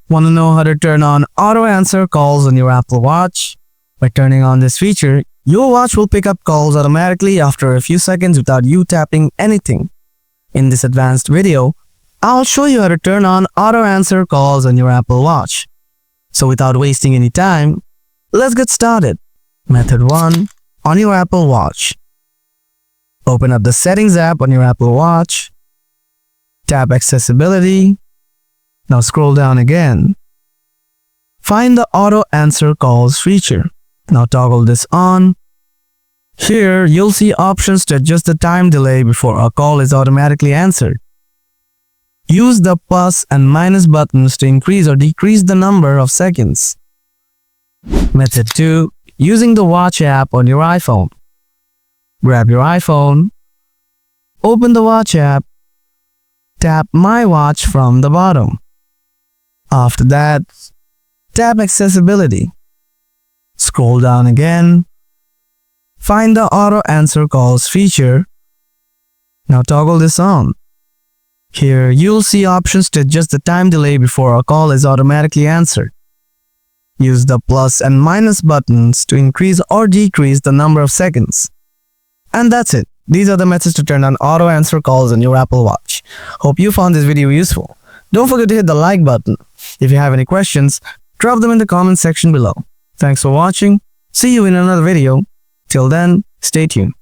Want to know how to turn on auto answer calls on your Apple Watch? By turning on this feature, your watch will pick up calls automatically after a few seconds without you tapping anything. In this advanced video, I'll show you how to turn on auto answer calls on your Apple Watch. So without wasting any time, let's get started. Method 1. On your Apple Watch. Open up the Settings app on your Apple Watch. Tap Accessibility. Now scroll down again. Find the Auto Answer Calls feature. Now toggle this on. Here, you'll see options to adjust the time delay before a call is automatically answered. Use the plus and minus buttons to increase or decrease the number of seconds. Method 2. Using the Watch app on your iPhone. Grab your iPhone. Open the Watch app. Tap My Watch from the bottom. After that, tap Accessibility. Scroll down again. Find the Auto Answer Calls feature. Now toggle this on. Here, you'll see options to adjust the time delay before a call is automatically answered. Use the plus and minus buttons to increase or decrease the number of seconds. And that's it. These are the methods to turn on auto answer calls on your Apple Watch. Hope you found this video useful. Don't forget to hit the like button. If you have any questions, drop them in the comment section below. Thanks for watching. See you in another video. Till then, stay tuned.